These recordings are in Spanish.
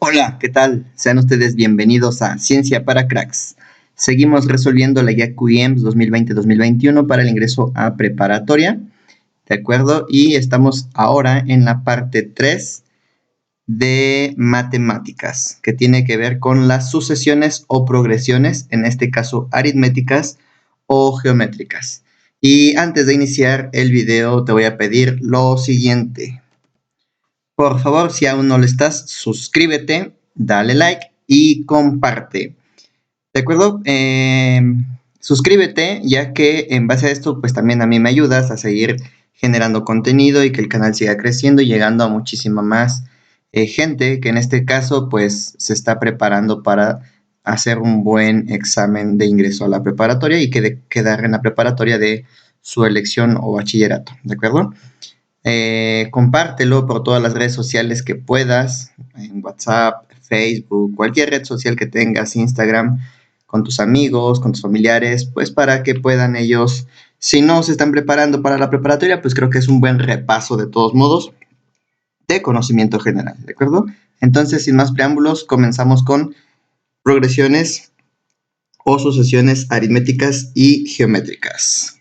Hola, ¿qué tal? Sean ustedes bienvenidos a Ciencia para Cracks. Seguimos resolviendo la guía QIEMS 2020-2021 para el ingreso a preparatoria, ¿de acuerdo? Y estamos ahora en la parte 3 de matemáticas, que tiene que ver con las sucesiones o progresiones, en este caso aritméticas o geométricas. Y antes de iniciar el video te voy a pedir lo siguiente. Por favor, si aún no lo estás, suscríbete, dale like y comparte. ¿De acuerdo? Suscríbete, ya que en base a esto, pues también a mí me ayudas a seguir generando contenido y que el canal siga creciendo y llegando a muchísima más gente que en este caso, pues se está preparando para hacer un buen examen de ingreso a la preparatoria y quedar en la preparatoria de su elección o bachillerato. ¿De acuerdo? Compártelo por todas las redes sociales que puedas, en WhatsApp, Facebook, cualquier red social que tengas, Instagram, con tus amigos, con tus familiares, pues para que puedan ellos, si no se están preparando para la preparatoria, pues creo que es un buen repaso de todos modos de conocimiento general, ¿de acuerdo? Entonces, sin más preámbulos, comenzamos con progresiones o sucesiones aritméticas y geométricas.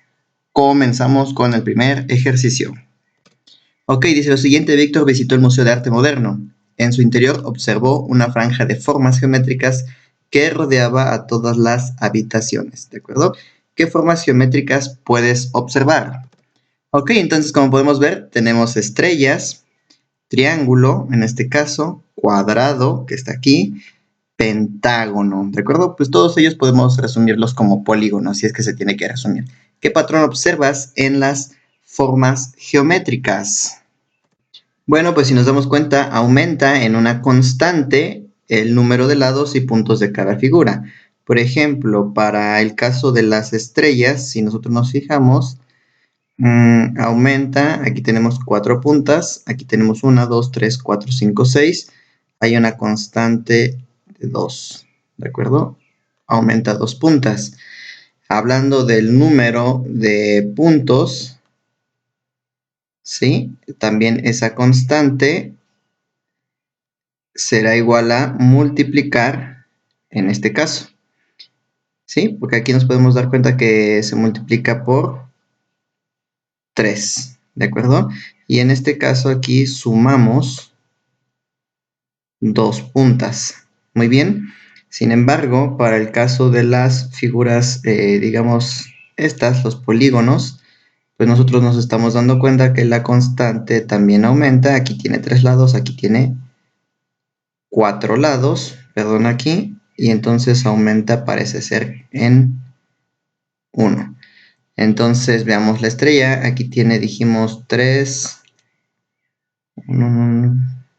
Comenzamos con el primer ejercicio. Ok, dice lo siguiente: Víctor visitó el Museo de Arte Moderno. En su interior observó una franja de formas geométricas que rodeaba a todas las habitaciones, ¿de acuerdo? ¿Qué formas geométricas puedes observar? Ok, entonces como podemos ver, tenemos estrellas, triángulo, en este caso, cuadrado, que está aquí, pentágono, ¿de acuerdo? Pues todos ellos podemos resumirlos como polígonos, si es que se tiene que resumir. ¿Qué patrón observas en las formas geométricas? Bueno, pues si nos damos cuenta, aumenta en una constante el número de lados y puntos de cada figura. Por ejemplo, para el caso de las estrellas, si nosotros nos fijamos, aumenta, aquí tenemos 4 puntas, aquí tenemos 1, 2, 3, 4, 5, 6. Hay una constante de 2, ¿de acuerdo? Aumenta 2 puntas. Hablando del número de puntos, ¿sí? También esa constante será igual a multiplicar en este caso, ¿sí? Porque aquí nos podemos dar cuenta que se multiplica por 3, ¿de acuerdo? Y en este caso aquí sumamos 2 puntas. Muy bien. Sin embargo, para el caso de las figuras, digamos, estas, los polígonos, pues nosotros nos estamos dando cuenta que la constante también aumenta. Aquí tiene 3 lados, aquí tiene 4 lados, perdón, aquí, y entonces aumenta, parece ser, en 1. Entonces veamos la estrella, aquí tiene, dijimos, 3, 1,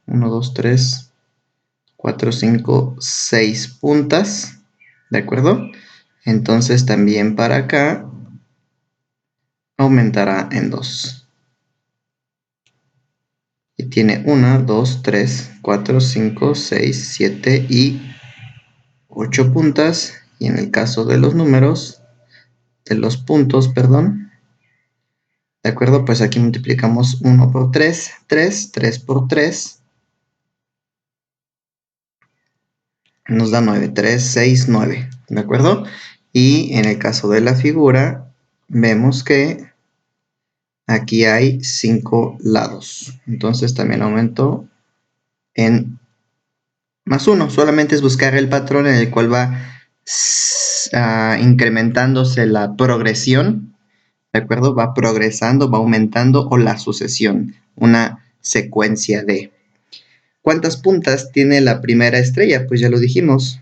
2, 3, 4, 5, 6 puntas, ¿de acuerdo? Entonces también para acá aumentará en 2. Y tiene 1, 2, 3, 4, 5, 6, 7 y 8 puntas. Y en el caso de los números, de los puntos, perdón, ¿de acuerdo? Pues aquí multiplicamos 1 por 3, 3, 3 por 3, nos da 9, 3, 6, 9, ¿de acuerdo? Y en el caso de la figura, vemos que aquí hay 5 lados, entonces también aumentó en más 1, solamente es buscar el patrón en el cual va incrementándose la progresión, ¿de acuerdo? Va progresando, va aumentando, o la sucesión, una secuencia de. ¿Cuántas puntas tiene la primera estrella? Pues ya lo dijimos,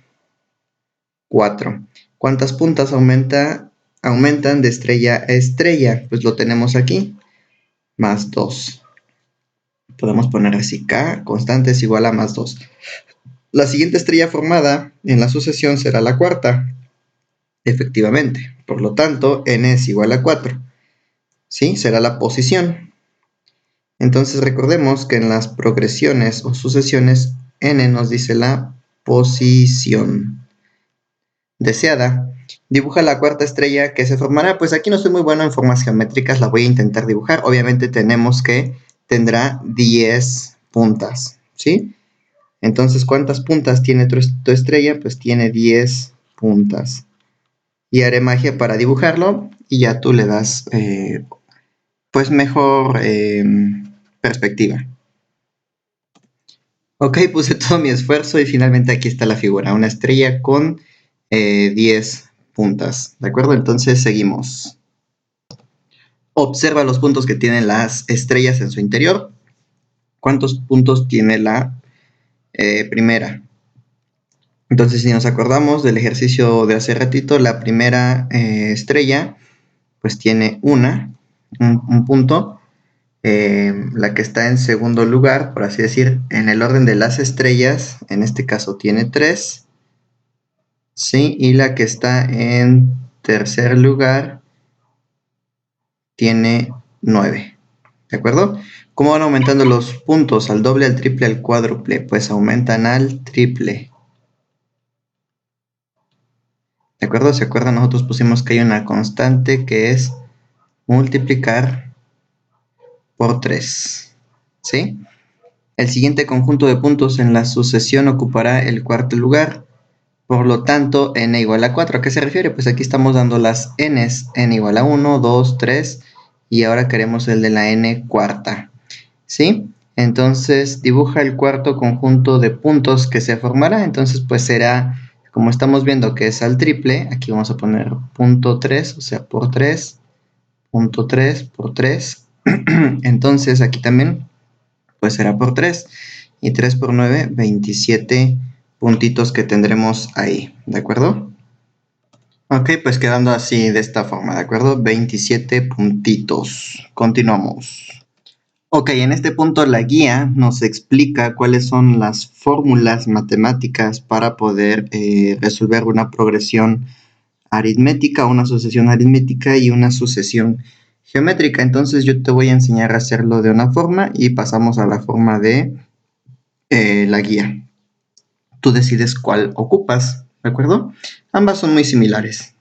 4. ¿Cuántas puntas aumentan de estrella a estrella? Pues lo tenemos aquí, más 2. Podemos poner así, K constante es igual a más 2. La siguiente estrella formada en la sucesión será la cuarta, efectivamente. Por lo tanto, n es igual a 4. ¿Sí? Será la posición. Entonces recordemos que en las progresiones o sucesiones, n nos dice la posición deseada. Dibuja la cuarta estrella que se formará. Pues aquí no soy muy bueno en formas geométricas, la voy a intentar dibujar. Obviamente tenemos que tendrá 10 puntas, ¿sí? Entonces, ¿cuántas puntas tiene tu estrella? Pues tiene 10 puntas. Y haré magia para dibujarlo y ya tú le das pues mejor perspectiva. Ok, puse todo mi esfuerzo y finalmente aquí está la figura, una estrella con 10 puntas, ¿de acuerdo? Entonces seguimos. Observa los puntos que tienen las estrellas en su interior. ¿Cuántos puntos tiene la primera? Entonces, si nos acordamos del ejercicio de hace ratito, la primera estrella pues tiene un punto. La que está en segundo lugar, por así decir, en el orden de las estrellas, en este caso tiene 3, ¿sí? Y la que está en tercer lugar tiene 9, ¿de acuerdo? ¿Cómo van aumentando los puntos? ¿Al doble, al triple, al cuádruple? Pues aumentan al triple. ¿De acuerdo? ¿Se acuerdan? Nosotros pusimos que hay una constante que es multiplicar por 3, ¿sí? El siguiente conjunto de puntos en la sucesión ocupará el cuarto lugar. Por lo tanto, n igual a 4. ¿A qué se refiere? Pues aquí estamos dando las n's. N igual a 1, 2, 3. Y ahora queremos el de la n cuarta. ¿Sí? Entonces, dibuja el cuarto conjunto de puntos que se formará. Entonces, pues será, como estamos viendo que es al triple, aquí vamos a poner punto 3, o sea, por 3, punto 3, por 3. Entonces, aquí también, pues será por 3. Y 3 por 9, 27 puntitos que tendremos ahí, ¿de acuerdo? Ok, pues quedando así de esta forma, ¿de acuerdo? 27 puntitos. Continuamos. Ok, en este punto la guía nos explica cuáles son las fórmulas matemáticas para poder resolver una progresión aritmética, una sucesión aritmética y una sucesión geométrica. Entonces yo te voy a enseñar a hacerlo de una forma y pasamos a la forma de la guía. Tú decides cuál ocupas, ¿de acuerdo? Ambas son muy similares.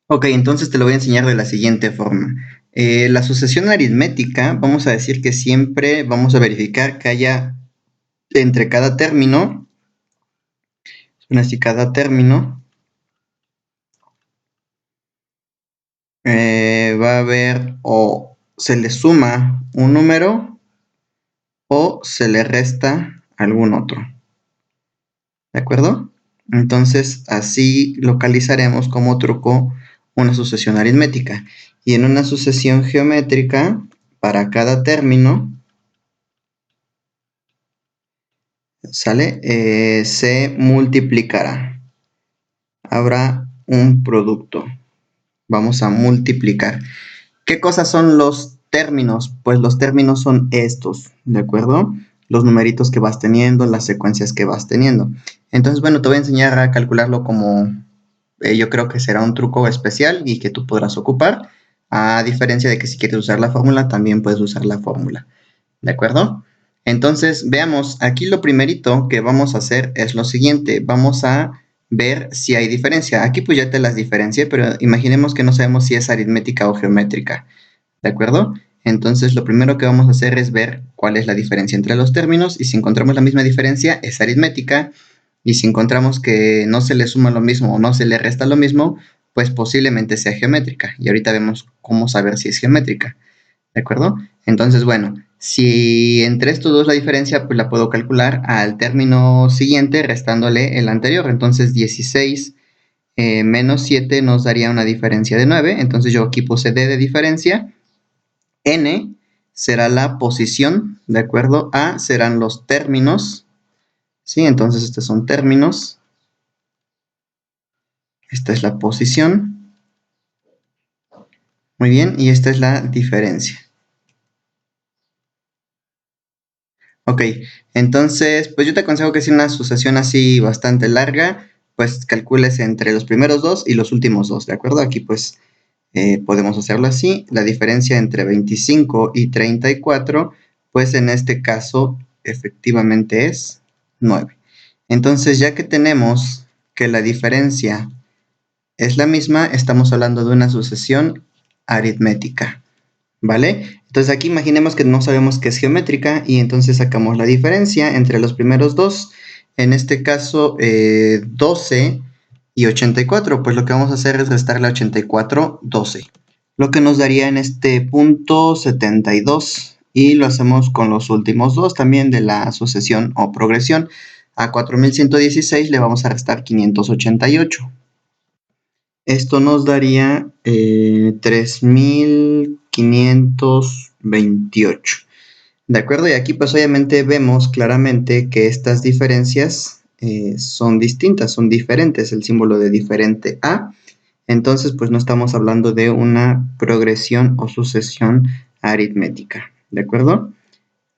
Ok, entonces te lo voy a enseñar de la siguiente forma. La sucesión aritmética, vamos a decir que siempre vamos a verificar que haya entre cada término, así cada término, va a haber o se le suma un número o se le resta algún otro. ¿De acuerdo? Entonces así localizaremos como truco una sucesión aritmética. Y en una sucesión geométrica, para cada término, ¿sale? Se multiplicará. Habrá un producto. Vamos a multiplicar. ¿Qué cosas son los términos? Pues los términos son estos, ¿de acuerdo? Los numeritos que vas teniendo, las secuencias que vas teniendo. Entonces, bueno, te voy a enseñar a calcularlo como yo creo que será un truco especial y que tú podrás ocupar, a diferencia de que si quieres usar la fórmula, también puedes usar la fórmula, ¿de acuerdo? Entonces, veamos, aquí lo primerito que vamos a hacer es lo siguiente, vamos a ver si hay diferencia. Aquí pues ya te las diferencié, pero imaginemos que no sabemos si es aritmética o geométrica, ¿de acuerdo? Entonces, lo primero que vamos a hacer es ver cuál es la diferencia entre los términos y si encontramos la misma diferencia es aritmética y si encontramos que no se le suma lo mismo o no se le resta lo mismo, pues posiblemente sea geométrica. Y ahorita vemos cómo saber si es geométrica, ¿de acuerdo? Entonces, bueno, si entre estos dos la diferencia, pues la puedo calcular al término siguiente restándole el anterior. Entonces, 16 menos 7 nos daría una diferencia de 9. Entonces, yo aquí puse D de diferencia. N será la posición, ¿de acuerdo? A serán los términos, ¿sí? Entonces, estos son términos. Esta es la posición. Muy bien, y esta es la diferencia. Ok, entonces, pues yo te aconsejo que si una sucesión así bastante larga, pues calcules entre los primeros dos y los últimos dos, ¿de acuerdo? Aquí pues podemos hacerlo así. La diferencia entre 25 y 34, pues en este caso efectivamente es 9. Entonces, ya que tenemos que la diferencia es la misma, estamos hablando de una sucesión aritmética, ¿vale? Entonces aquí imaginemos que no sabemos qué es geométrica y entonces sacamos la diferencia entre los primeros dos, en este caso 12 y 84, pues lo que vamos a hacer es restarle a 84, 12, lo que nos daría en este punto 72 y lo hacemos con los últimos dos también de la sucesión o progresión. A 4116 le vamos a restar 588. Esto nos daría 3528. ¿De acuerdo? Y aquí pues obviamente vemos claramente que estas diferencias son distintas, son diferentes, el símbolo de diferente a. Entonces pues no estamos hablando de una progresión o sucesión aritmética. ¿De acuerdo?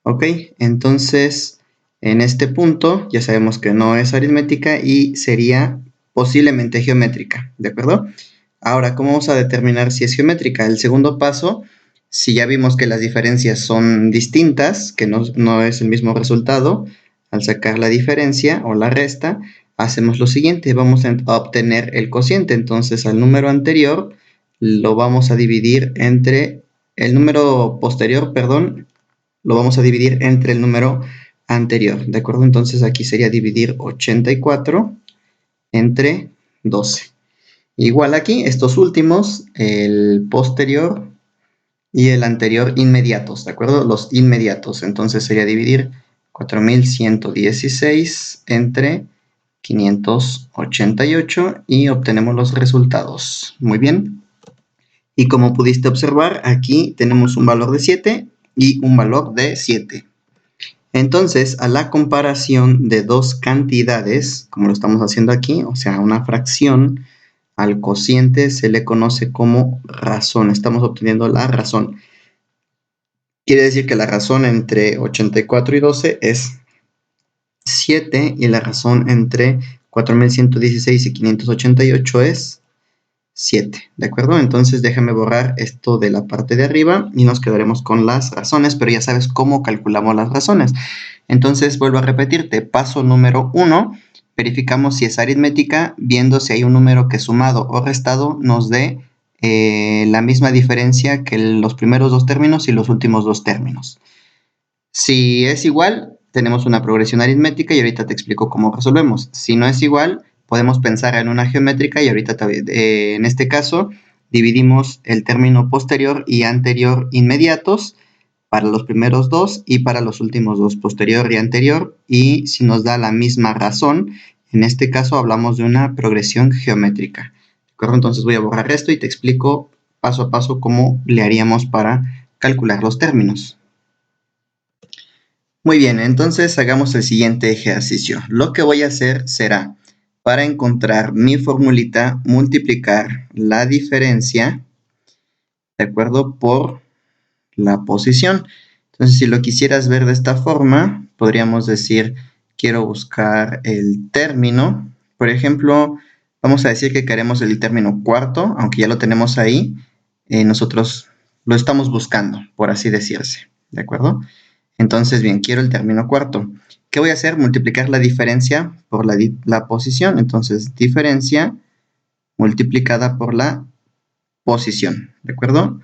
Ok, entonces en este punto ya sabemos que no es aritmética y sería posiblemente geométrica, ¿de acuerdo? Ahora, ¿cómo vamos a determinar si es geométrica? El segundo paso, si ya vimos que las diferencias son distintas, que no es el mismo resultado, al sacar la diferencia o la resta, hacemos lo siguiente, vamos a obtener el cociente. Entonces, al número anterior lo vamos a dividir entre el número posterior, perdón, lo vamos a dividir entre el número anterior, ¿de acuerdo? Entonces aquí sería dividir 84 entre 12. Igual aquí, estos últimos, el posterior y el anterior inmediatos, ¿de acuerdo? Los inmediatos, entonces sería dividir 4116 entre 588 y obtenemos los resultados. Muy bien. Y como pudiste observar, aquí tenemos un valor de 7 y un valor de 7. Entonces, a la comparación de dos cantidades, como lo estamos haciendo aquí, o sea, una fracción, al cociente se le conoce como razón. Estamos obteniendo la razón. Quiere decir que la razón entre 84 y 12 es 7 y la razón entre 4116 y 588 es 7, ¿de acuerdo? Entonces déjame borrar esto de la parte de arriba y nos quedaremos con las razones, pero ya sabes cómo calculamos las razones. Entonces vuelvo a repetirte, paso número 1, verificamos si es aritmética, viendo si hay un número que sumado o restado nos dé la misma diferencia que los primeros dos términos y los últimos dos términos. Si es igual, tenemos una progresión aritmética y ahorita te explico cómo resolvemos. Si no es igual, podemos pensar en una geométrica y ahorita en este caso dividimos el término posterior y anterior inmediatos para los primeros dos y para los últimos dos, posterior y anterior, y si nos da la misma razón, en este caso hablamos de una progresión geométrica. ¿De acuerdo? Entonces voy a borrar esto y te explico paso a paso cómo le haríamos para calcular los términos. Muy bien, entonces hagamos el siguiente ejercicio. Lo que voy a hacer será, para encontrar mi formulita, multiplicar la diferencia, ¿de acuerdo?, por la posición. Entonces, si lo quisieras ver de esta forma, podríamos decir, quiero buscar el término. Por ejemplo, vamos a decir que queremos el término cuarto, aunque ya lo tenemos ahí, nosotros lo estamos buscando, por así decirse, ¿de acuerdo? Entonces, bien, quiero el término cuarto. ¿Qué voy a hacer? Multiplicar la diferencia por la posición. Entonces, diferencia multiplicada por la posición, ¿de acuerdo?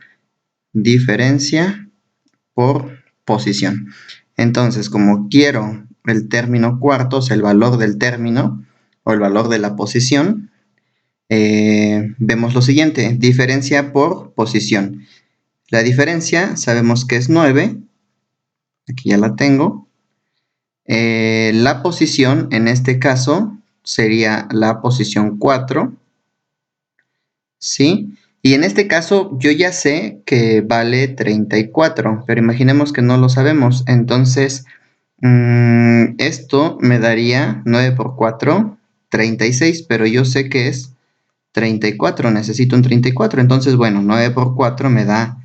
Diferencia por posición. Entonces, como quiero el término cuarto, o sea, el valor del término o el valor de la posición, vemos lo siguiente, diferencia por posición. La diferencia sabemos que es 9, aquí ya la tengo. La posición en este caso sería la posición 4, ¿sí? Y en este caso yo ya sé que vale 34, pero imaginemos que no lo sabemos. Entonces, esto me daría 9 por 4, 36, pero yo sé que es 34, necesito un 34. Entonces, bueno, 9 por 4 me da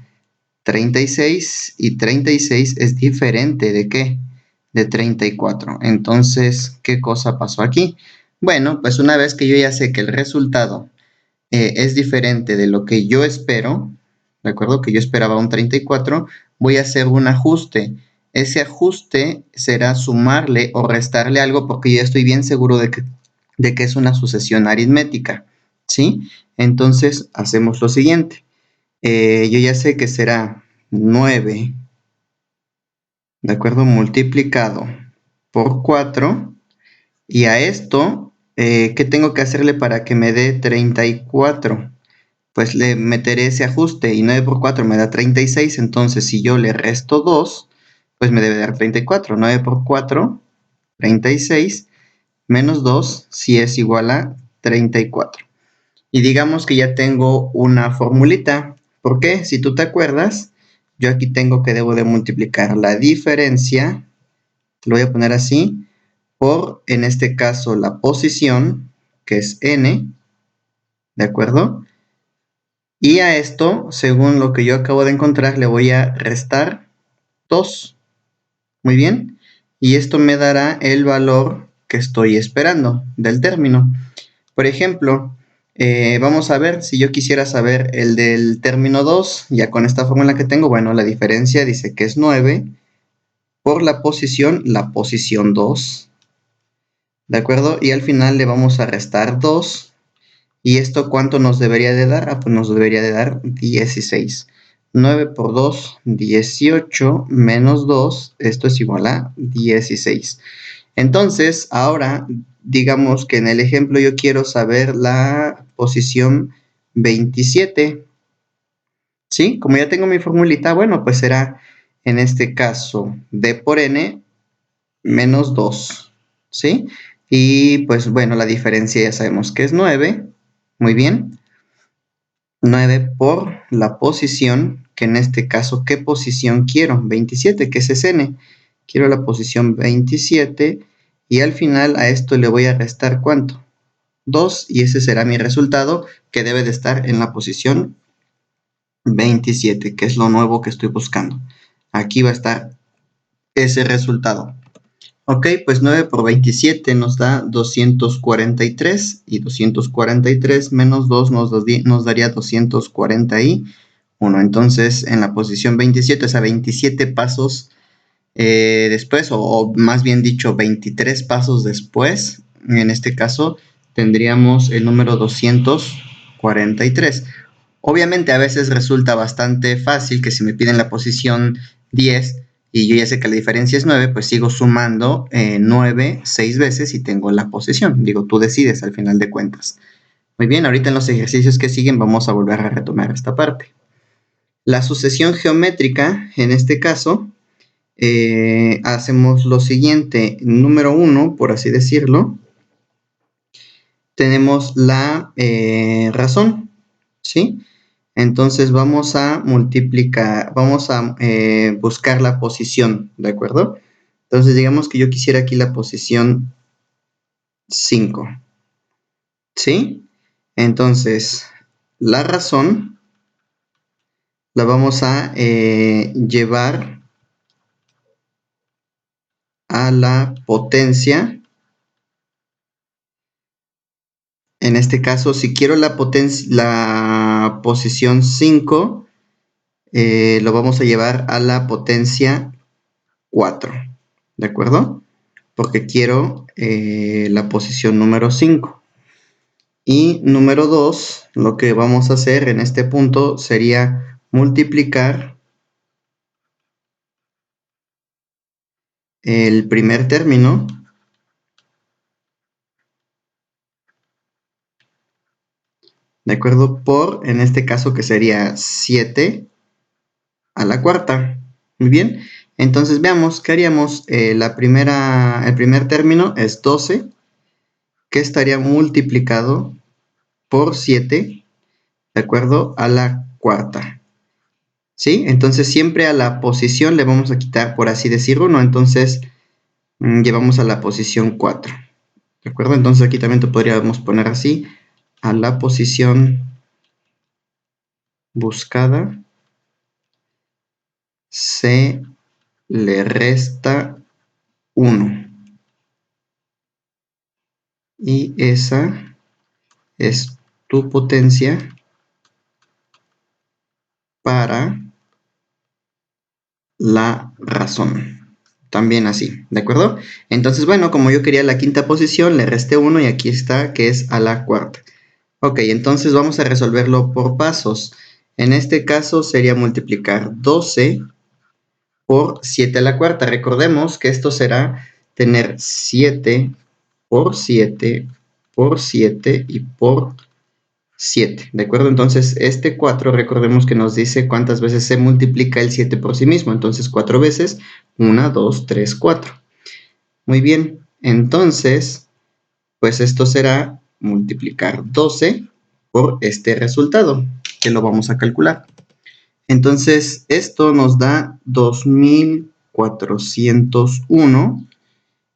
36 y 36 es diferente ¿de qué? De 34. Entonces, ¿qué cosa pasó aquí? Bueno, pues una vez que yo ya sé que el resultado es diferente de lo que yo espero, ¿de acuerdo? Que yo esperaba un 34, voy a hacer un ajuste. Ese ajuste será sumarle o restarle algo porque yo estoy bien seguro de que es una sucesión aritmética, ¿sí? Entonces, hacemos lo siguiente. Yo ya sé que será 9, ¿de acuerdo? Multiplicado por 4. Y a esto, ¿qué tengo que hacerle para que me dé 34? Pues le meteré ese ajuste y 9 por 4 me da 36. Entonces, si yo le resto 2, pues me debe dar 34. 9 por 4, 36, menos 2, si es igual a 34. Y digamos que ya tengo una formulita. ¿Por qué? Si tú te acuerdas, yo aquí tengo que debo de multiplicar la diferencia, lo voy a poner así, por, en este caso, la posición, que es n, ¿de acuerdo? Y a esto, según lo que yo acabo de encontrar, le voy a restar 2. Muy bien. Y esto me dará el valor que estoy esperando del término. Por ejemplo, vamos a ver, si yo quisiera saber el del término 2, ya con esta fórmula que tengo, bueno, la diferencia dice que es 9 por la posición 2, ¿de acuerdo? Y al final le vamos a restar 2. ¿Y esto cuánto nos debería de dar? Ah, pues nos debería de dar 16. 9 por 2, 18, menos 2, esto es igual a 16. Entonces, ahora, digamos que en el ejemplo yo quiero saber la posición 27. ¿Sí? Como ya tengo mi formulita, bueno, pues será en este caso d por n menos 2. ¿Sí? Y pues bueno, la diferencia ya sabemos que es 9. Muy bien. 9 por la posición, que en este caso, ¿qué posición quiero? 27, que es n. Quiero la posición 27 y al final a esto le voy a restar ¿cuánto? 2 y ese será mi resultado que debe de estar en la posición 27, que es lo nuevo que estoy buscando. Aquí va a estar ese resultado. Ok, pues 9 por 27 nos da 243 y 243 menos 2 nos daría 241. Entonces, en la posición 27, o sea, 27 pasos después, o más bien dicho, 23 pasos después, en este caso, tendríamos el número 243. Obviamente, a veces resulta bastante fácil que si me piden la posición 10 y yo ya sé que la diferencia es 9, pues sigo sumando 9 6 veces y tengo la posición. Digo, tú decides al final de cuentas. Muy bien, ahorita en los ejercicios que siguen vamos a volver a retomar esta parte. La sucesión geométrica, en este caso, hacemos lo siguiente. Número 1, por así decirlo, tenemos la razón, ¿sí? Entonces vamos a multiplicar, vamos a buscar la posición, ¿de acuerdo? Entonces digamos que yo quisiera aquí la posición 5, ¿sí? Entonces, la razón la vamos a llevar a la potencia. En este caso, si quiero la posición 5, lo vamos a llevar a la potencia 4, ¿de acuerdo? Porque quiero la posición número 5. Y número 2, lo que vamos a hacer en este punto sería multiplicar el primer término ¿de acuerdo? Por, en este caso, que sería 7 a la cuarta. Muy bien. Entonces, veamos, ¿qué haríamos? El primer término es 12, que estaría multiplicado por 7, ¿de acuerdo? A la cuarta. ¿Sí? Entonces, siempre a la posición le vamos a quitar, por así decirlo, 1. Entonces, llevamos a la posición 4. ¿De acuerdo? Entonces, aquí también podríamos poner así, a la posición buscada se le resta 1. Y esa es tu potencia para la razón. También así, ¿de acuerdo? Entonces, bueno, como yo quería la quinta posición, le resté 1 y aquí está, que es a la cuarta. Ok, entonces vamos a resolverlo por pasos. En este caso sería multiplicar 12 por 7 a la cuarta. Recordemos que esto será tener 7 por 7 por 7 y por 7, ¿de acuerdo? Entonces, este 4, recordemos que nos dice cuántas veces se multiplica el 7 por sí mismo. Entonces, 4 veces, 1, 2, 3, 4. Muy bien, entonces, pues esto será multiplicar 12 por este resultado, que lo vamos a calcular. Entonces, esto nos da 2401.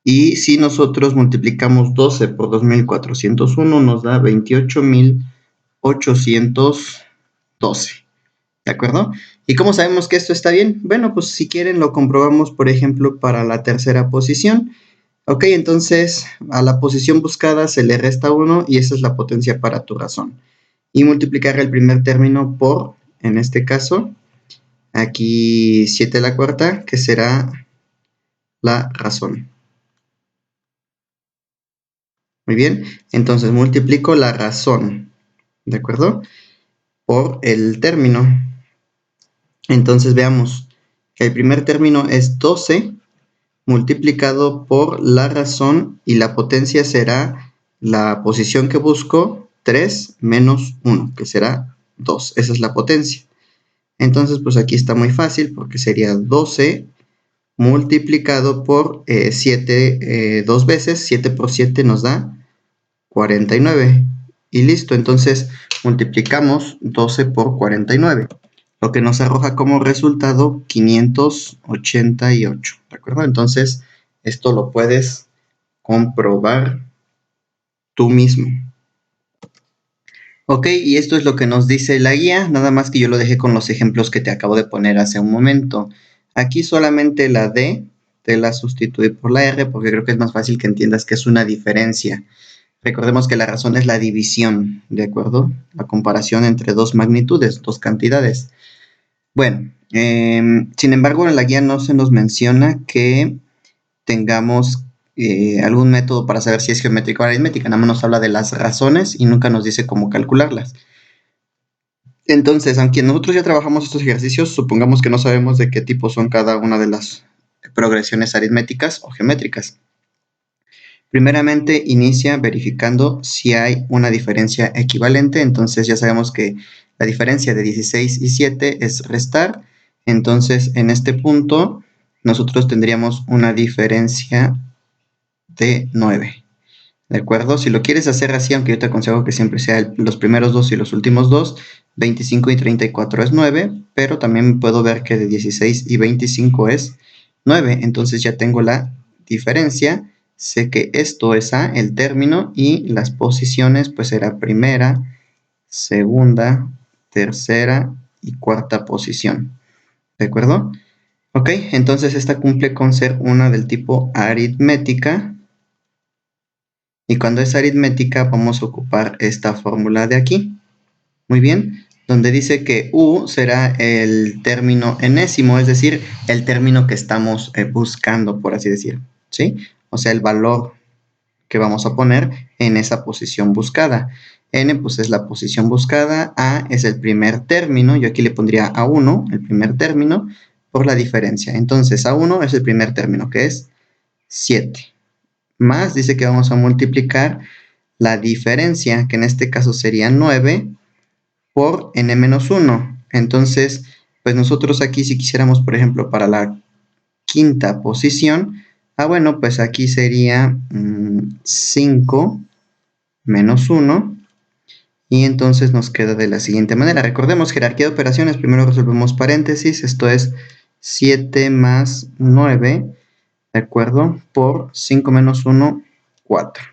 Y si nosotros multiplicamos 12 por 2401, nos da 28.812. ¿De acuerdo? ¿Y cómo sabemos que esto está bien? Bueno, pues si quieren lo comprobamos, por ejemplo, para la tercera posición. Ok, entonces a la posición buscada se le resta 1 y esa es la potencia para tu razón. Y multiplicar el primer término por, en este caso, aquí 7 a la cuarta, que será la razón. Muy bien, entonces multiplico la razón, ¿de acuerdo? Por el término. Entonces veamos, el primer término es 12 multiplicado por la razón y la potencia será la posición que busco, 3 menos 1, que será 2. Esa es la potencia. Entonces, pues aquí está muy fácil porque sería 12 multiplicado por 7 dos veces. 7 por 7 nos da 49. Y listo, entonces multiplicamos 12 por 49, lo que nos arroja como resultado 588, ¿de acuerdo? Entonces, esto lo puedes comprobar tú mismo. Ok, y esto es lo que nos dice la guía, nada más que yo lo dejé con los ejemplos que te acabo de poner hace un momento. Aquí solamente la D te la sustituí por la R porque creo que es más fácil que entiendas que es una diferencia. Recordemos que la razón es la división, ¿de acuerdo? La comparación entre dos magnitudes, dos cantidades. Bueno, sin embargo, en la guía no se nos menciona que tengamos algún método para saber si es geométrica o aritmética, nada más nos habla de las razones y nunca nos dice cómo calcularlas. Entonces, aunque nosotros ya trabajamos estos ejercicios, supongamos que no sabemos de qué tipo son cada una de las progresiones aritméticas o geométricas. Primeramente, inicia verificando si hay una diferencia equivalente. Entonces, ya sabemos que la diferencia de 16 y 7 es restar. Entonces, en este punto, nosotros tendríamos una diferencia de 9. ¿De acuerdo? Si lo quieres hacer así, aunque yo te aconsejo que siempre sea los primeros dos y los últimos dos, 25 y 34 es 9, pero también puedo ver que de 16 y 25 es 9. Entonces ya tengo la diferencia. Sé que esto es A, el término, y las posiciones pues será primera, segunda, tercera y cuarta posición. ¿De acuerdo? Ok, entonces esta cumple con ser una del tipo aritmética. Y cuando es aritmética vamos a ocupar esta fórmula de aquí. Muy bien, donde dice que U será el término enésimo, es decir, el término que estamos buscando, por así decir, ¿sí? O sea, el valor que vamos a poner en esa posición buscada. N pues es la posición buscada, A es el primer término, yo aquí le pondría A1, el primer término, por la diferencia. Entonces A1 es el primer término, que es 7. Más dice que vamos a multiplicar la diferencia, que en este caso sería 9, por n-1. Entonces, pues nosotros aquí si quisiéramos, por ejemplo, para la quinta posición, bueno, pues aquí sería 5 menos 1. Y entonces nos queda de la siguiente manera. Recordemos, jerarquía de operaciones, primero resolvemos paréntesis, esto es 7 más 9, ¿de acuerdo? Por 5 menos 1, 4.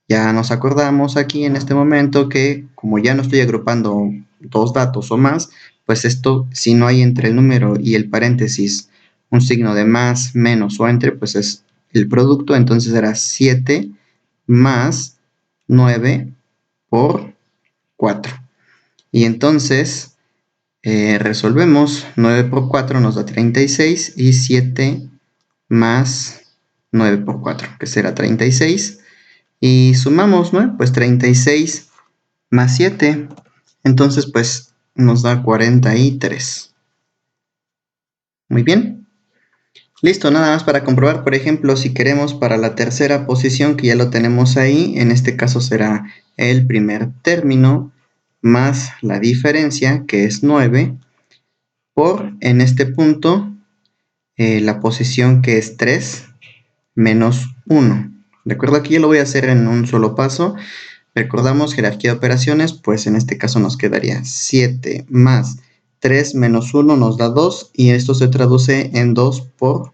Ya nos acordamos aquí en este momento que como ya no estoy agrupando dos datos o más, pues esto, si no hay entre el número y el paréntesis un signo de más, menos o entre, pues es el producto. Entonces será 7 más 9 por 4. Y entonces resolvemos 9 por 4 nos da 36 y 7 más 9 por 4, que será 36. Y sumamos, ¿no? Pues 36 más 7. Entonces, pues nos da 43. Muy bien. Listo, nada más para comprobar, por ejemplo, si queremos para la tercera posición, que ya lo tenemos ahí, en este caso será el primer término más la diferencia, que es 9, por, en este punto, la posición que es 3 menos 1. ¿De acuerdo? Aquí ya lo voy a hacer en un solo paso. Recordamos jerarquía de operaciones, pues en este caso nos quedaría 7 más 3 menos 1 nos da 2 y esto se traduce en 2 por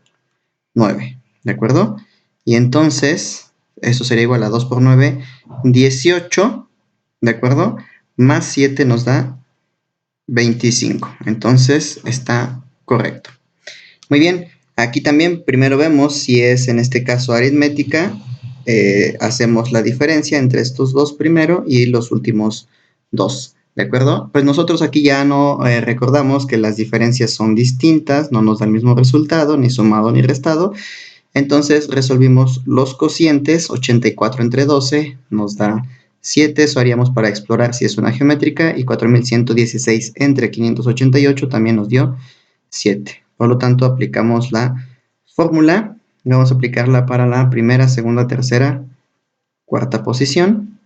9, ¿de acuerdo? Y entonces, eso sería igual a 2 por 9, 18, ¿de acuerdo? Más 7 nos da 25, entonces está correcto. Muy bien, aquí también primero vemos si es en este caso aritmética, hacemos la diferencia entre estos dos primero y los últimos dos, ¿de acuerdo? Pues nosotros aquí ya no recordamos que las diferencias son distintas, no nos da el mismo resultado, ni sumado ni restado, entonces resolvimos los cocientes, 84 entre 12 nos da 7, eso haríamos para explorar si es una geométrica, y 4116 entre 588 también nos dio 7. Por lo tanto, aplicamos la fórmula. Vamos a aplicarla para la primera, segunda, tercera, cuarta posición.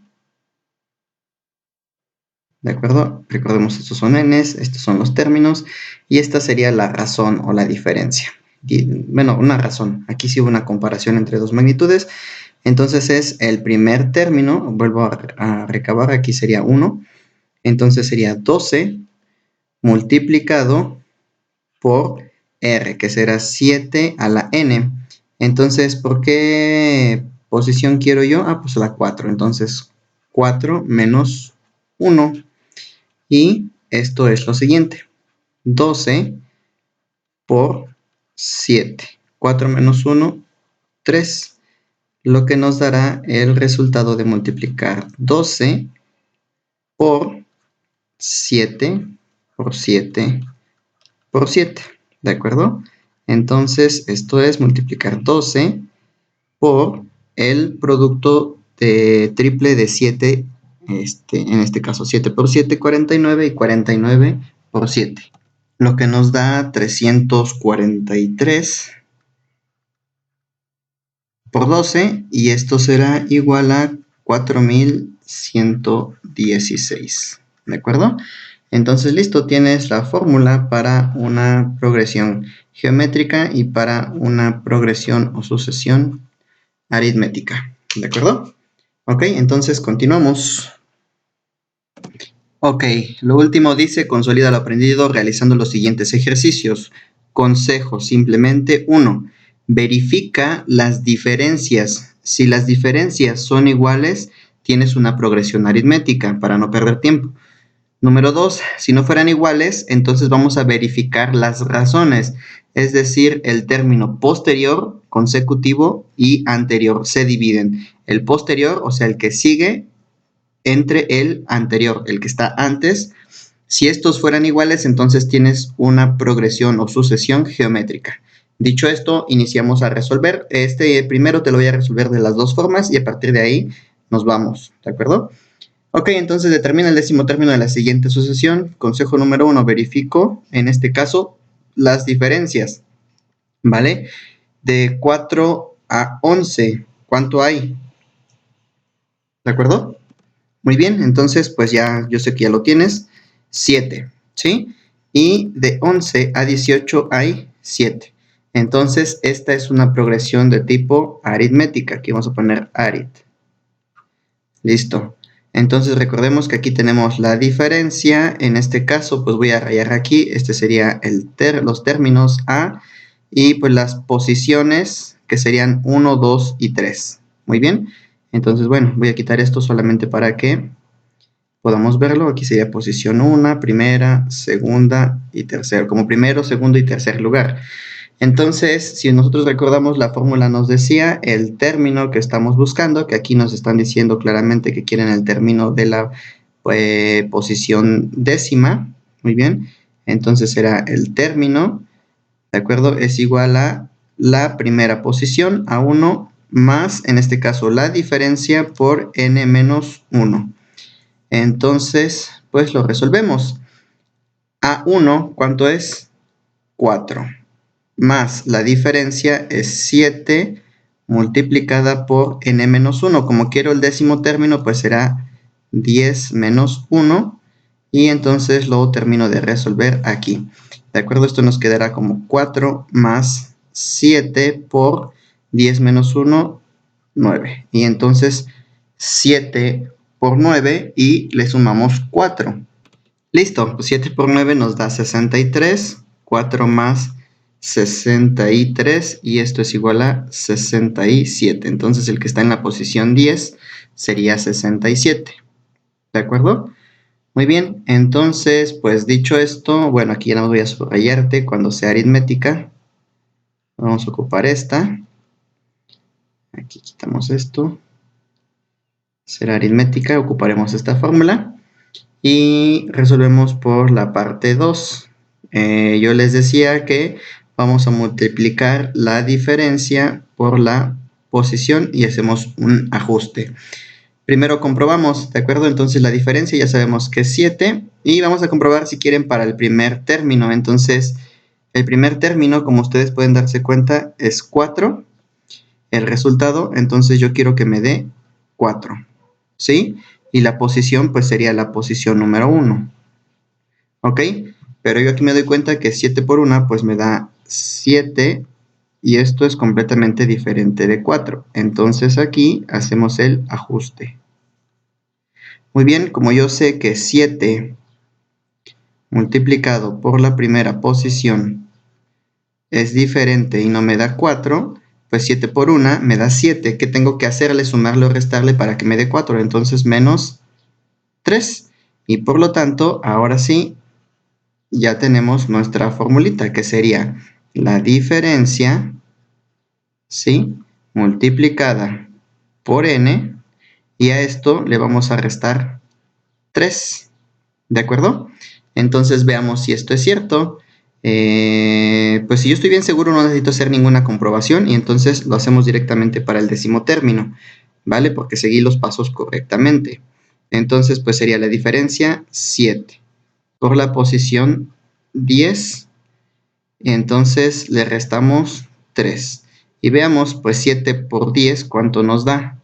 ¿De acuerdo? Recordemos, estos son n's, estos son los términos, y esta sería la razón o la diferencia. Bueno, una razón. Aquí sí hubo una comparación entre dos magnitudes. Entonces es el primer término, vuelvo a recabar, aquí sería 1. Entonces sería 12 multiplicado por R, que será 7 a la N. Entonces, ¿por qué posición quiero yo? Ah, pues la 4. Entonces, 4 menos 1. Y esto es lo siguiente. 12 por 7. 4 menos 1, 3. Lo que nos dará el resultado de multiplicar 12 por 7 por 7 por 7. ¿De acuerdo? Entonces, esto es multiplicar 12 por el producto de triple de 7, en este caso 7 por 7, 49, y 49 por 7. Lo que nos da 343 por 12, y esto será igual a 4116. ¿De acuerdo? Entonces, listo, tienes la fórmula para una progresión geométrica y para una progresión o sucesión aritmética. ¿De acuerdo? Ok, entonces continuamos. Ok, lo último dice, consolida lo aprendido realizando los siguientes ejercicios. Consejo, simplemente 1. Verifica las diferencias. Si las diferencias son iguales, tienes una progresión aritmética para no perder tiempo. Número 2, si no fueran iguales, entonces vamos a verificar las razones, es decir, el término posterior, consecutivo y anterior se dividen. El posterior, o sea, el que sigue entre el anterior, el que está antes. Si estos fueran iguales, entonces tienes una progresión o sucesión geométrica. Dicho esto, iniciamos a resolver. Este primero te lo voy a resolver de las dos formas y a partir de ahí nos vamos, ¿de acuerdo? Ok, entonces determina el décimo término de la siguiente sucesión. Consejo número 1, verifico, en este caso, las diferencias, ¿vale? De 4 a 11, ¿cuánto hay? ¿De acuerdo? Muy bien, entonces, pues ya, yo sé que ya lo tienes, 7, ¿sí? Y de 11 a 18 hay 7. Entonces, esta es una progresión de tipo aritmética. Aquí vamos a poner arit. Listo. Entonces recordemos que aquí tenemos la diferencia. En este caso, pues voy a rayar aquí. Este sería los términos A y pues las posiciones que serían 1, 2 y 3. Muy bien. Entonces, bueno, voy a quitar esto solamente para que podamos verlo. Aquí sería posición 1, primera, segunda y tercera. Como primero, segundo y tercer lugar. Entonces, si nosotros recordamos, la fórmula nos decía el término que estamos buscando, que aquí nos están diciendo claramente que quieren el término de la posición décima. Muy bien. Entonces será el término, ¿de acuerdo? Es igual a la primera posición, a 1, más, en este caso, la diferencia por n menos 1. Entonces, pues lo resolvemos. A1, ¿cuánto es? 4. Más la diferencia es 7 multiplicada por n-1. Como quiero el décimo término, pues será 10 menos 1. Y entonces lo termino de resolver aquí. ¿De acuerdo? Esto nos quedará como 4 más 7 por 10 menos 1, 9. Y entonces 7 por 9 y le sumamos 4. Listo, pues 7 por 9 nos da 63. 4 más 63 y esto es igual a 67. Entonces el que está en la posición 10 sería 67. ¿De acuerdo? Muy bien, entonces, pues dicho esto, bueno, aquí ya no voy a subrayarte cuando sea aritmética. Vamos a ocupar esta. Aquí quitamos esto. Será aritmética, ocuparemos esta fórmula. Y resolvemos por la parte 2. Yo les decía que vamos a multiplicar la diferencia por la posición y hacemos un ajuste. Primero comprobamos, ¿de acuerdo? Entonces la diferencia ya sabemos que es 7 y vamos a comprobar si quieren para el primer término. Entonces el primer término, como ustedes pueden darse cuenta, es 4. El resultado, entonces yo quiero que me dé 4, ¿sí? Y la posición pues sería la posición número 1, ¿ok? Pero yo aquí me doy cuenta que 7 por 1 pues me da 7 y esto es completamente diferente de 4. Entonces aquí hacemos el ajuste. Muy bien, como yo sé que 7 multiplicado por la primera posición es diferente y no me da 4, pues 7 por 1 me da 7. ¿Qué tengo que hacerle? Sumarle o restarle para que me dé 4. Entonces menos 3. Y por lo tanto, ahora sí, ya tenemos nuestra formulita, que sería la diferencia, ¿sí?, multiplicada por n, y a esto le vamos a restar 3, ¿de acuerdo? Entonces veamos si esto es cierto. Pues si yo estoy bien seguro no necesito hacer ninguna comprobación y entonces lo hacemos directamente para el décimo término, ¿vale? Porque seguí los pasos correctamente. Entonces pues sería la diferencia 7 por la posición 10, entonces le restamos 3. Y veamos, pues 7 por 10, ¿cuánto nos da?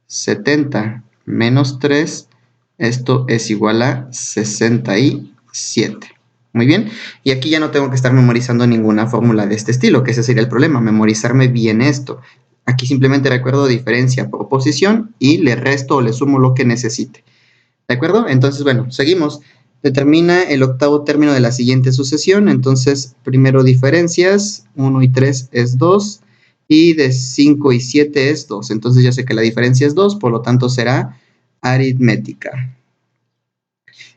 70 menos 3, esto es igual a 67. Muy bien, y aquí ya no tengo que estar memorizando ninguna fórmula de este estilo, que ese sería el problema, memorizarme bien esto. Aquí simplemente recuerdo diferencia por posición y le resto o le sumo lo que necesite. ¿De acuerdo? Entonces, bueno, seguimos. Determina el octavo término de la siguiente sucesión. Entonces, primero diferencias, 1 y 3 es 2, y de 5 y 7 es 2. Entonces ya sé que la diferencia es 2, por lo tanto será aritmética.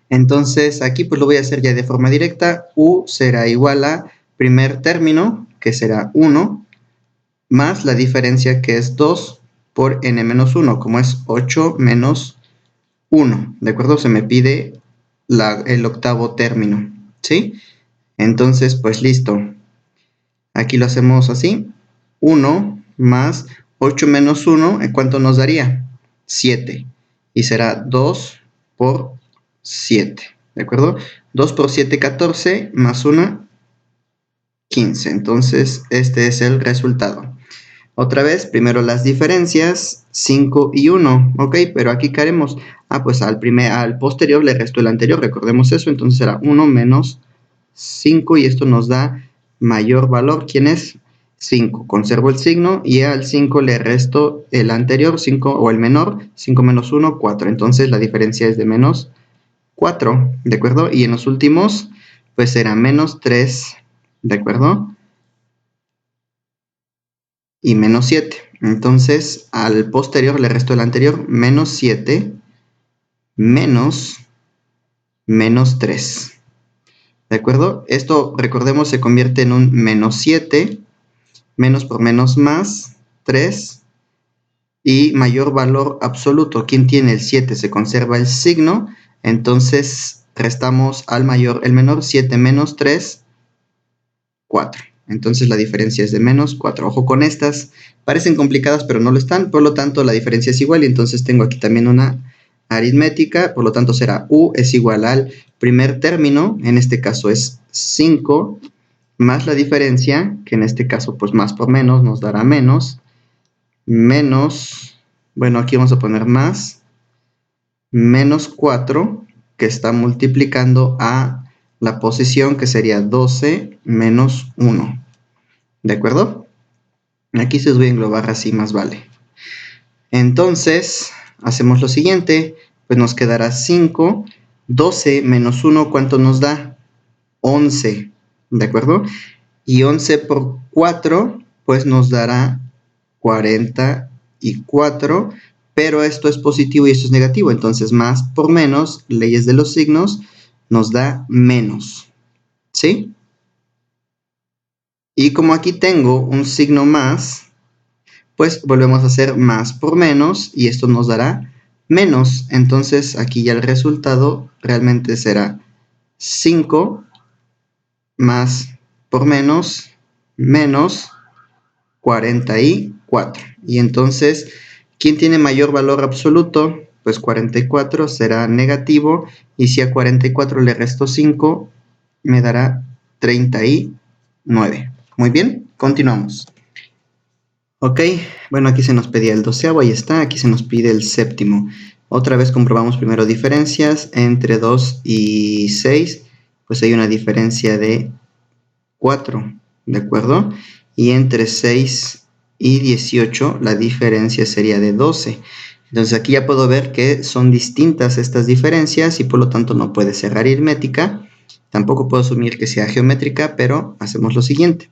Entonces aquí pues lo voy a hacer ya de forma directa. U será igual a primer término, que será 1, más la diferencia que es 2 por n-1, como es 8 menos 1, ¿de acuerdo? Se me pide el octavo término, ¿sí? Entonces, pues listo. Aquí lo hacemos así. 1 más 8 menos 1, ¿en cuánto nos daría? 7. Y será 2 por 7, ¿de acuerdo? 2 por 7, 14, más 1, 15. Entonces, este es el resultado. Otra vez, primero las diferencias, 5 y 1, ¿ok? Pero aquí ¿qué haremos? Pues al posterior le resto el anterior, recordemos eso, entonces será 1 menos 5 y esto nos da mayor valor, ¿quién es? 5, conservo el signo y al 5 le resto el anterior, 5 o el menor, 5 menos 1, 4, entonces la diferencia es de menos 4, ¿de acuerdo? Y en los últimos, pues será menos 3, ¿de acuerdo? Y menos 7. Entonces, al posterior le resto el anterior, menos 7, menos 3. ¿De acuerdo? Esto, recordemos, se convierte en un menos 7, menos por menos más, 3, y mayor valor absoluto. ¿Quién tiene el 7? Se conserva el signo, entonces restamos al mayor el menor, 7 menos 3, 4. Entonces la diferencia es de menos 4. Ojo con estas, parecen complicadas pero no lo están, por lo tanto la diferencia es igual y entonces tengo aquí también una aritmética, por lo tanto será U es igual al primer término, en este caso es 5, más la diferencia, que en este caso pues más por menos nos dará menos, menos, bueno, aquí vamos a poner más, menos 4, que está multiplicando a la posición que sería 12 menos 1. ¿De acuerdo? Aquí se los voy a englobar así, más vale. Entonces, hacemos lo siguiente, pues nos quedará 5, 12 menos 1, ¿cuánto nos da? 11, ¿de acuerdo? Y 11 por 4, pues nos dará 44, pero esto es positivo y esto es negativo, entonces más por menos, leyes de los signos, nos da menos, ¿sí? Y como aquí tengo un signo más, pues volvemos a hacer más por menos y esto nos dará menos. Entonces aquí ya el resultado realmente será 5 más por menos 44. Y entonces, ¿quién tiene mayor valor absoluto? Pues 44 será negativo y si a 44 le resto 5, me dará 39. Muy bien, continuamos. Ok, bueno, aquí se nos pedía el 12avo, ahí está, aquí se nos pide el 7º. Otra vez comprobamos primero diferencias, entre 2 y 6, pues hay una diferencia de 4, ¿de acuerdo? Y entre 6 y 18 la diferencia sería de 12. Entonces aquí ya puedo ver que son distintas estas diferencias y por lo tanto no puede ser aritmética. Tampoco puedo asumir que sea geométrica, pero hacemos lo siguiente.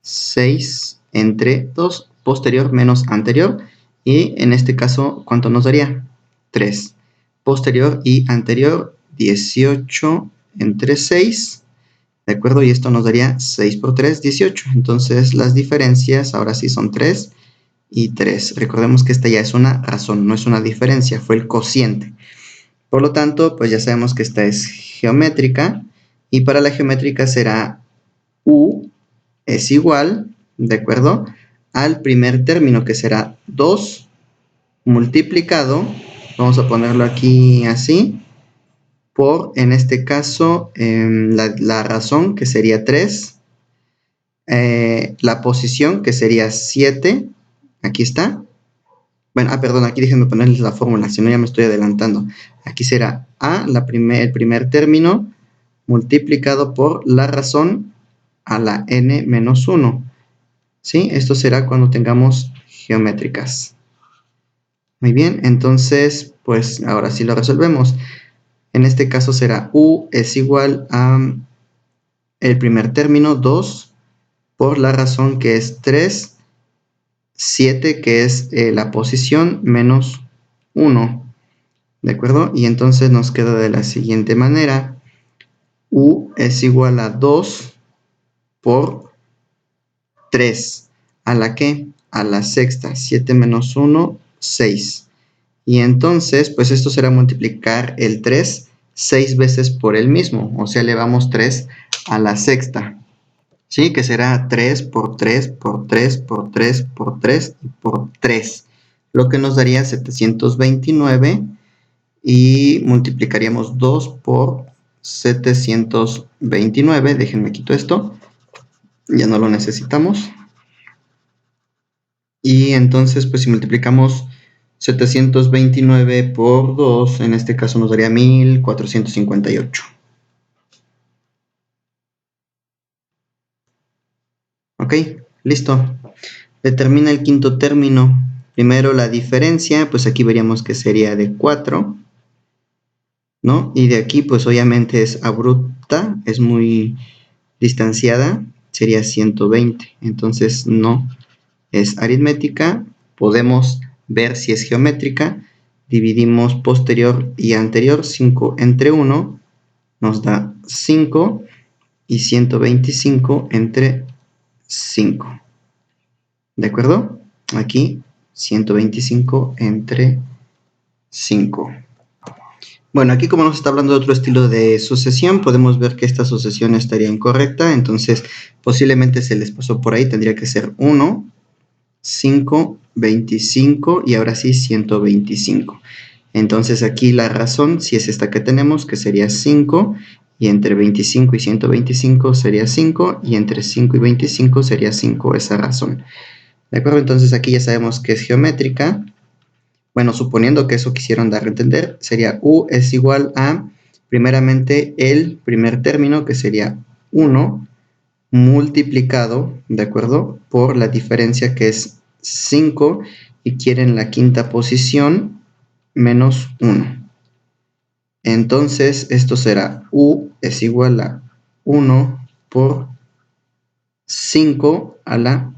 6 entre 2, posterior menos anterior, y en este caso, ¿cuánto nos daría? 3. Posterior y anterior, 18 entre 6, ¿de acuerdo? Y esto nos daría 6 por 3, 18. Entonces las diferencias ahora sí son 3 y 3. Recordemos que esta ya es una razón, no es una diferencia, fue el cociente. Por lo tanto, pues ya sabemos que esta es geométrica, y para la geométrica será U es igual, ¿de acuerdo?, al primer término, que será 2 multiplicado, vamos a ponerlo aquí así, por, en este caso, la razón, que sería 3, la posición, que sería 7, aquí está. Bueno, perdón, aquí déjenme ponerles la fórmula, si no ya me estoy adelantando. Aquí será A, el primer término, multiplicado por la razón a la n menos 1. ¿Sí? Esto será cuando tengamos geométricas. Muy bien, entonces, pues ahora sí lo resolvemos. En este caso será U es igual a el primer término, 2, por la razón que es 3, 7, que es la posición, menos 1. ¿De acuerdo? Y entonces nos queda de la siguiente manera. U es igual a 2 por 3. ¿A la qué? A la sexta. 7 menos 1, 6. Y entonces, pues esto será multiplicar el 3 6 veces por el mismo. O sea, elevamos 3 a la sexta. ¿Sí? Que será 3 por 3 por 3 por 3 por 3 y por 3. Lo que nos daría 729. Y multiplicaríamos 2 por 729. Déjenme quito esto. Ya no lo necesitamos. Y entonces, pues si multiplicamos 729 por 2, en este caso nos daría 1458. Ok, listo. Determina el quinto término. Primero la diferencia, pues aquí veríamos que sería de 4, ¿no? Y de aquí, pues obviamente es abrupta, es muy distanciada, sería 120. Entonces no es aritmética. Podemos ver si es geométrica. Dividimos posterior y anterior, 5 entre 1 nos da 5 y 125 entre 5. ¿De acuerdo? Aquí 125 entre 5. Bueno, aquí como nos está hablando de otro estilo de sucesión, podemos ver que esta sucesión estaría incorrecta, entonces posiblemente se les pasó por ahí, tendría que ser 1, 5, 25 y ahora sí 125. Entonces aquí la razón, si es esta que tenemos, que sería 5, y entre 25 y 125 sería 5, y entre 5 y 25 sería 5 esa razón. ¿De acuerdo? Entonces aquí ya sabemos que es geométrica. Bueno, suponiendo que eso quisieron dar a entender, sería U es igual a, primeramente, el primer término, que sería 1, multiplicado, ¿de acuerdo?, por la diferencia, que es 5, y quieren la quinta posición, menos 1. Entonces, esto será U es igual a 1 por 5 a la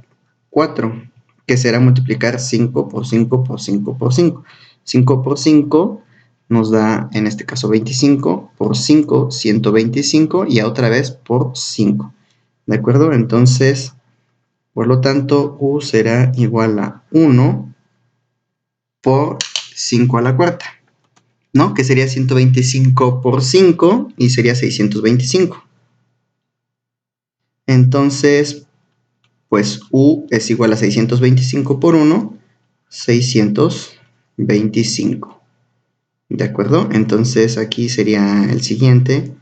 4, que será multiplicar 5 por 5 por 5 por 5. 5 por 5 nos da, en este caso, 25, por 5, 125, y otra vez por 5. ¿De acuerdo? Entonces, por lo tanto, U será igual a 1 por 5 a la cuarta, ¿no? Que sería 125 por 5 y sería 625. Entonces, pues U es igual a 625 por 1, 625. ¿De acuerdo? Entonces aquí sería el siguiente,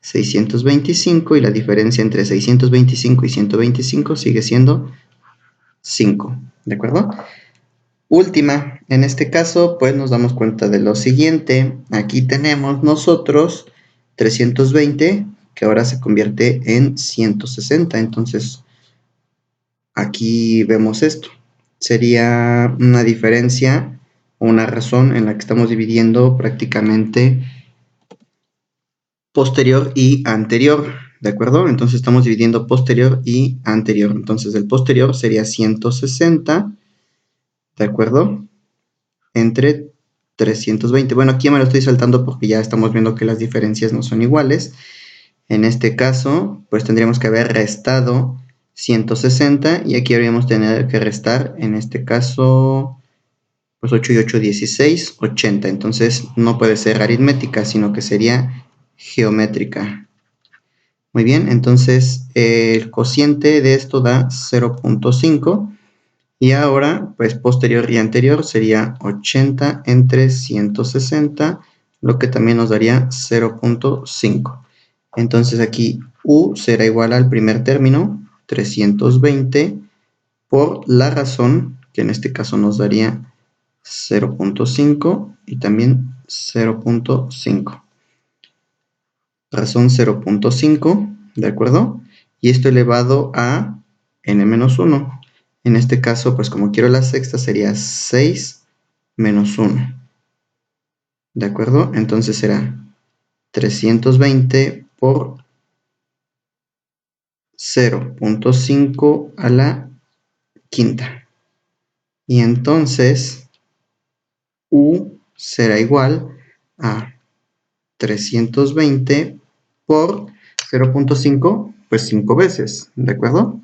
625, y la diferencia entre 625 y 125 sigue siendo 5. ¿De acuerdo? Última, en este caso, pues nos damos cuenta de lo siguiente. Aquí tenemos nosotros 320, que ahora se convierte en 160. Entonces, aquí vemos esto. Sería una diferencia o una razón en la que estamos dividiendo prácticamente posterior y anterior, ¿de acuerdo? Entonces estamos dividiendo posterior y anterior. Entonces el posterior sería 160, ¿de acuerdo?, entre 320. Bueno, aquí me lo estoy saltando porque ya estamos viendo que las diferencias no son iguales. En este caso, pues tendríamos que haber restado 160, y aquí habríamos tener que restar, en este caso, pues 8 y 8, 16, 80. Entonces no puede ser aritmética, sino que sería geométrica. Muy bien, entonces el cociente de esto da 0.5. Y ahora, pues posterior y anterior sería 80 entre 160, lo que también nos daría 0.5. Entonces aquí U será igual al primer término, 320, por la razón, que en este caso nos daría 0.5 y también 0.5. Razón 0.5, ¿de acuerdo? Y esto elevado a n-1. En este caso, pues como quiero la sexta, sería 6 menos 1. ¿De acuerdo? Entonces será 320 por 0.5 a la quinta. Y entonces U será igual a 320 por 0.5, pues 5 veces. ¿De acuerdo?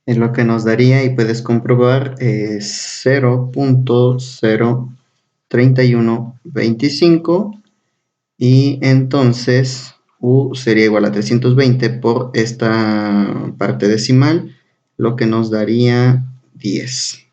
Es lo que nos daría, y puedes comprobar, 0.03125, y entonces U sería igual a 320 por esta parte decimal, lo que nos daría 10.